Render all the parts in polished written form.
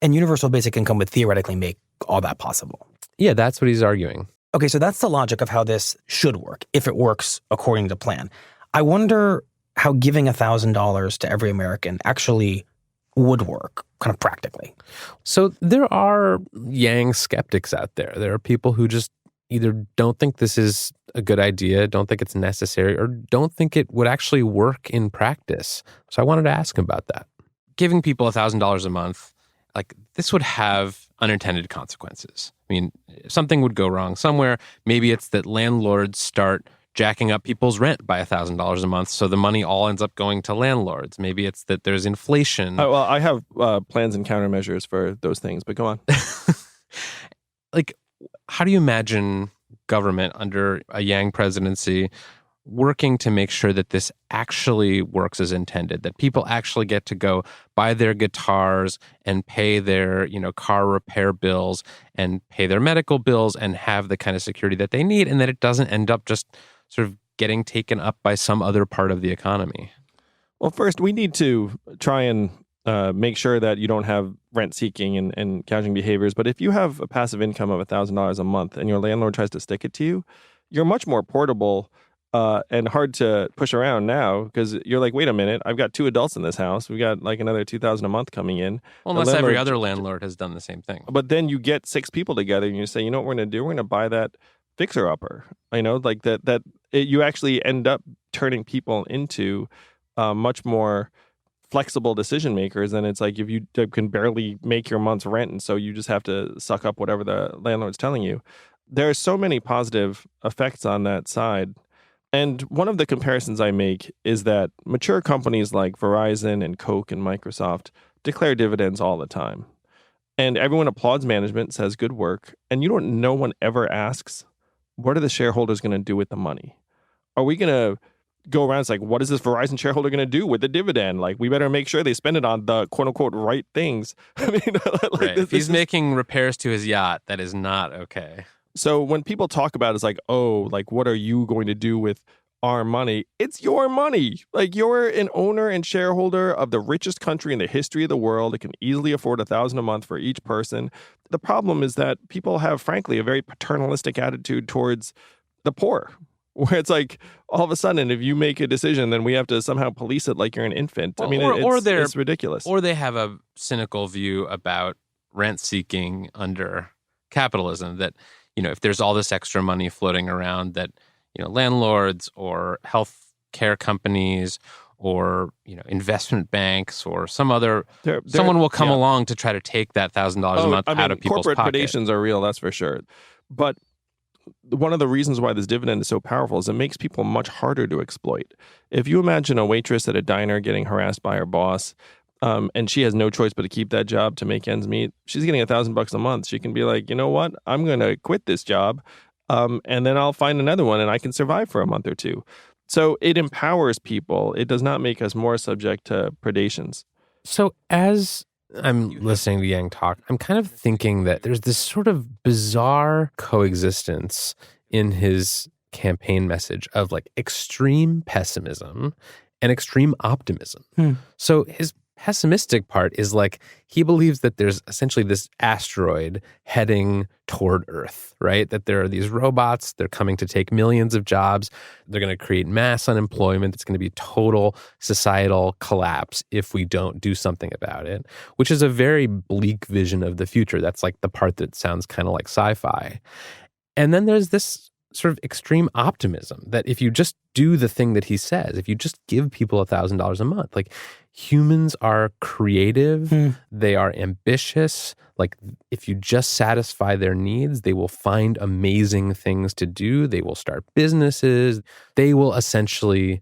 And universal basic income would theoretically make all that possible. Yeah, that's what he's arguing. Okay, so that's the logic of how this should work, if it works according to plan. I wonder how giving $1,000 to every American actually would work, kind of practically. So there are Yang skeptics out there. There are people who just either don't think this is a good idea, don't think it's necessary, or don't think it would actually work in practice. So I wanted to ask him about that. Giving people $1,000 a month, like this would have unintended consequences. I mean, something would go wrong somewhere. Maybe it's that landlords start jacking up people's rent by $1,000 a month, so the money all ends up going to landlords. Maybe it's that there's inflation. Well, I have plans and countermeasures for those things, but go on. Like, how do you imagine government under a Yang presidency working to make sure that this actually works as intended, that people actually get to go buy their guitars and pay their, car repair bills and pay their medical bills and have the kind of security that they need, and that it doesn't end up just sort of getting taken up by some other part of the economy? Well, first, we need to try and make sure that you don't have rent-seeking and gouging behaviors. But if you have a passive income of $1,000 a month and your landlord tries to stick it to you, you're much more portable and hard to push around now, because you're like, wait a minute, I've got 2 adults in this house. We got like another $2,000 a month coming in. Well, unless every other landlord has done the same thing. But then you get 6 people together and you say, you know what we're going to do? We're going to buy that fixer-upper. Like you actually end up turning people into much more flexible decision makers. And it's like, if you can barely make your month's rent, and so you just have to suck up whatever the landlord's telling you. There are so many positive effects on that side. And one of the comparisons I make is that mature companies like Verizon and Coke and Microsoft declare dividends all the time. And everyone applauds management, says good work. And no one ever asks, what are the shareholders going to do with the money? Are we going to go around, it's like, what is this Verizon shareholder going to do with the dividend? Like, we better make sure they spend it on the quote unquote right things. I mean, right. If he's making repairs to his yacht, that is not okay. So when people talk about it, it's like, oh, like, what are you going to do with our money? It's your money. Like, you're an owner and shareholder of the richest country in the history of the world. It can easily afford $1,000 a month for each person. The problem is that people have, frankly, a very paternalistic attitude towards the poor, where it's like, all of a sudden, if you make a decision, then we have to somehow police it like you're an infant. I mean, it's ridiculous. Or they have a cynical view about rent-seeking under capitalism, that, if there's all this extra money floating around, that, landlords or health care companies or, investment banks or someone will come along to try to take that $1,000 a month out of people's corporate pocket. predations are real, that's for sure. But one of the reasons why this dividend is so powerful is it makes people much harder to exploit. If you imagine a waitress at a diner getting harassed by her boss, and she has no choice but to keep that job to make ends meet, she's getting $1,000 a month. She can be like, you know what? I'm going to quit this job, and then I'll find another one, and I can survive for a month or two. So it empowers people. It does not make us more subject to predations. So as I'm listening to Yang talk, I'm kind of thinking that there's this sort of bizarre coexistence in his campaign message of like extreme pessimism and extreme optimism. So his pessimistic part is like, he believes that there's essentially this asteroid heading toward Earth, right? That there are these robots, they're coming to take millions of jobs, they're going to create mass unemployment, it's going to be total societal collapse if we don't do something about it, which is a very bleak vision of the future. That's like the part that sounds kind of like sci-fi. And then there's this sort of extreme optimism that if you just do the thing that he says, if you just give people $1,000 a month, like, humans are creative, they are ambitious. Like, if you just satisfy their needs, they will find amazing things to do. They will start businesses. They will essentially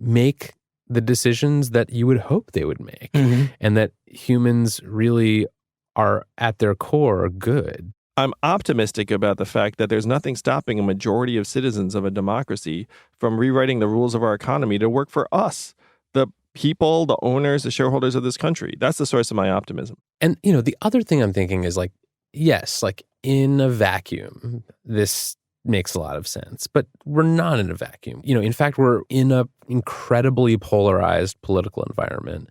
make the decisions that you would hope they would make. And that humans really are, at their core, good. I'm optimistic about the fact that there's nothing stopping a majority of citizens of a democracy from rewriting the rules of our economy to work for us, the people, the owners, the shareholders of this country. That's the source of my optimism. And, the other thing I'm thinking is like, yes, like in a vacuum, this makes a lot of sense. But we're not in a vacuum. In fact, we're in an incredibly polarized political environment.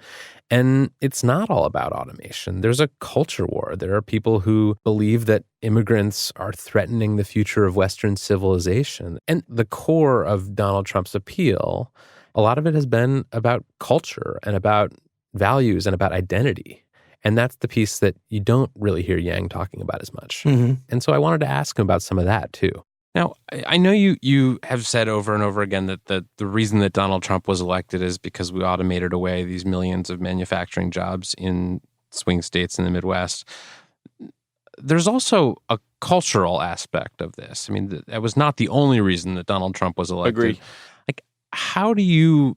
And it's not all about automation. There's a culture war. There are people who believe that immigrants are threatening the future of Western civilization. And the core of Donald Trump's appeal, a lot of it has been about culture and about values and about identity. And that's the piece that you don't really hear Yang talking about as much. And so I wanted to ask him about some of that too. Now, I know you have said over and over again that the reason that Donald Trump was elected is because we automated away these millions of manufacturing jobs in swing states in the Midwest. There's also a cultural aspect of this. I mean, that was not the only reason that Donald Trump was elected. Agreed. Like, how do you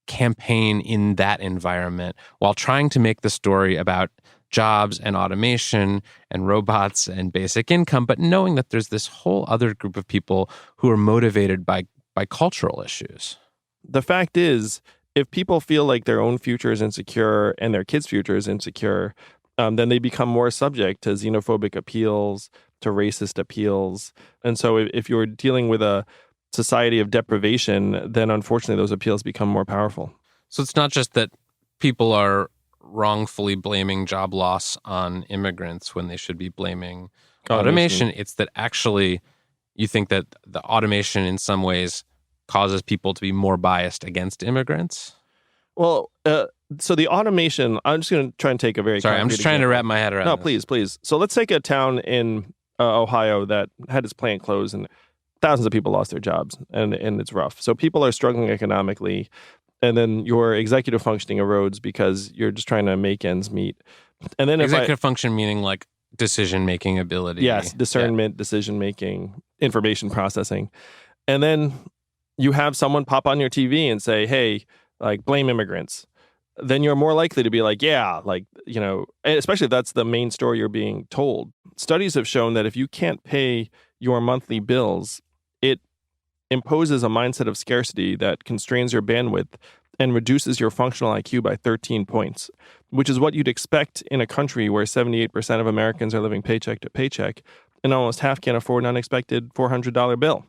campaign in that environment while trying to make the story about jobs and automation and robots and basic income, but knowing that there's this whole other group of people who are motivated by cultural issues? The fact is, if people feel like their own future is insecure and their kids' future is insecure, then they become more subject to xenophobic appeals, to racist appeals. And so if you're dealing with a society of deprivation, then unfortunately those appeals become more powerful. So it's not just that people are wrongfully blaming job loss on immigrants when they should be blaming automation. It's that actually you think that the automation in some ways causes people to be more biased against immigrants? Well, so the automation, I'm just going to try and take a very Sorry, I'm just trying to wrap my head around No, this. please. So let's take a town in Ohio that had its plant closed and thousands of people lost their jobs, and it's rough. So people are struggling economically, and then your executive functioning erodes because you're just trying to make ends meet. And then executive function meaning like decision-making ability. Yes, discernment, decision-making, information processing. And then you have someone pop on your TV and say, hey, like, blame immigrants. Then you're more likely to be like, yeah, like, especially if that's the main story you're being told. Studies have shown that if you can't pay your monthly bills, it imposes a mindset of scarcity that constrains your bandwidth and reduces your functional IQ by 13 points, which is what you'd expect in a country where 78% of Americans are living paycheck to paycheck, and almost half can't afford an unexpected $400 bill.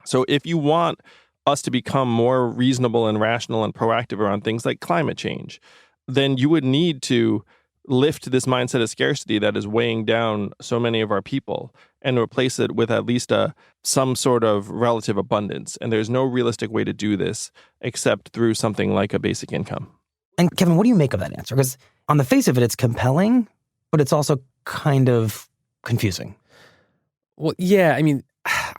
So if you want us to become more reasonable and rational and proactive around things like climate change, then you would need to lift this mindset of scarcity that is weighing down so many of our people and replace it with at least some sort of relative abundance. And there's no realistic way to do this except through something like a basic income. And Kevin, what do you make of that answer? Because on the face of it, it's compelling, but it's also kind of confusing. Well, yeah, I mean,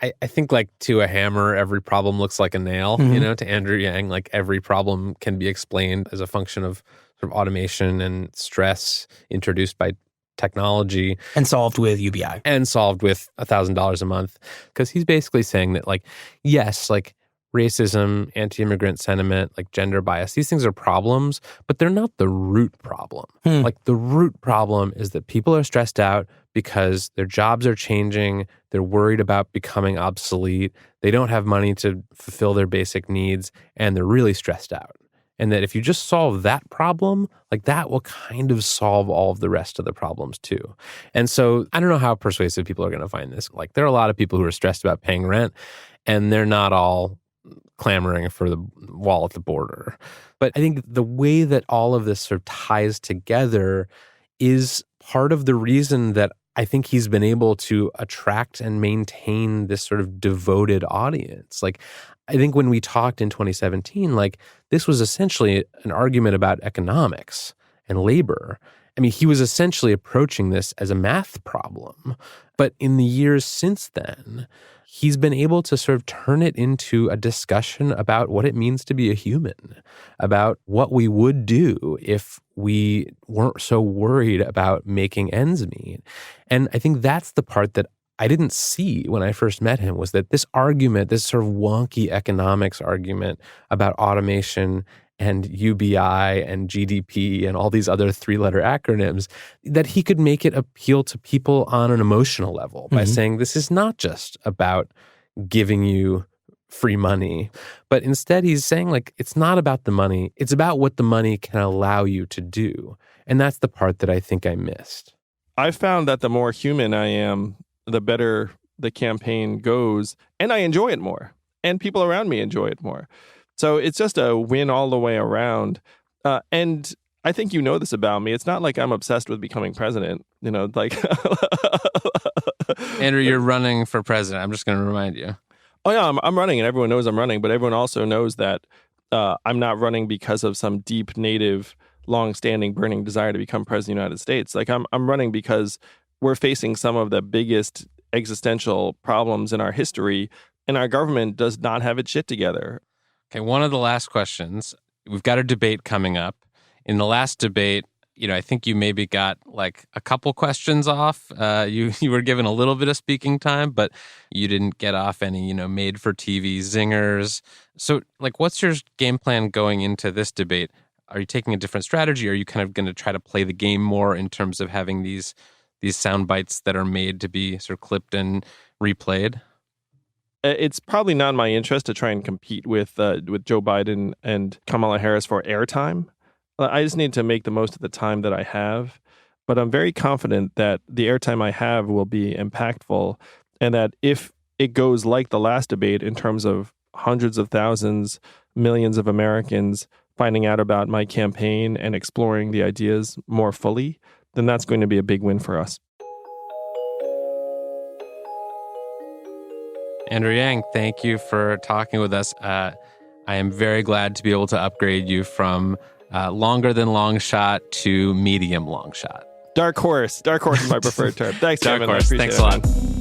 I think like to a hammer, every problem looks like a nail, to Andrew Yang, like every problem can be explained as a function of sort of automation and stress introduced by technology. And solved with UBI. And solved with $1,000 a month. Because he's basically saying that like, yes, like racism, anti-immigrant sentiment, like gender bias, these things are problems, but they're not the root problem. Like the root problem is that people are stressed out because their jobs are changing, they're worried about becoming obsolete, they don't have money to fulfill their basic needs, and they're really stressed out. And that if you just solve that problem, like that will kind of solve all of the rest of the problems too. And so I don't know how persuasive people are going to find this. Like there are a lot of people who are stressed about paying rent, and they're not all clamoring for the wall at the border. But I think the way that all of this sort of ties together is part of the reason that I think he's been able to attract and maintain this sort of devoted audience. Like, I think when we talked in 2017, like this was essentially an argument about economics and labor. I mean, he was essentially approaching this as a math problem. But in the years since then, he's been able to sort of turn it into a discussion about what it means to be a human, about what we would do if we weren't so worried about making ends meet. And I think that's the part that I didn't see when I first met him, was that this argument, this sort of wonky economics argument about automation and UBI and GDP and all these other three-letter acronyms, that he could make it appeal to people on an emotional level by saying this is not just about giving you free money, but instead he's saying like it's not about the money, it's about what the money can allow you to do. And that's the part that I think I missed. I found that the more human I am, the better the campaign goes, and I enjoy it more, and people around me enjoy it more. So it's just a win all the way around. And I think you know this about me. It's not like I'm obsessed with becoming president. Like Andrew, you're running for president. I'm just going to remind you. Oh yeah, I'm running, and everyone knows I'm running. But everyone also knows that I'm not running because of some deep, native, long-standing, burning desire to become president of the United States. Like I'm running because we're facing some of the biggest existential problems in our history, and our government does not have its shit together. Okay, one of the last questions. We've got a debate coming up. In the last debate, I think you maybe got like a couple questions off. You were given a little bit of speaking time, but you didn't get off any, made-for-TV zingers. So, like, what's your game plan going into this debate? Are you taking a different strategy? Are you kind of going to try to play the game more in terms of having these sound bites that are made to be sort of clipped and replayed? It's probably not in my interest to try and compete with Joe Biden and Kamala Harris for airtime. I just need to make the most of the time that I have. But I'm very confident that the airtime I have will be impactful, and that if it goes like the last debate in terms of hundreds of thousands, millions of Americans finding out about my campaign and exploring the ideas more fully, then that's going to be a big win for us. 앤드류양, thank you for talking with us. I am very glad to be able to upgrade you from longer than long shot to medium long shot. Dark horse is my preferred term. Thanks, Dark Simon. horse. Thanks a lot.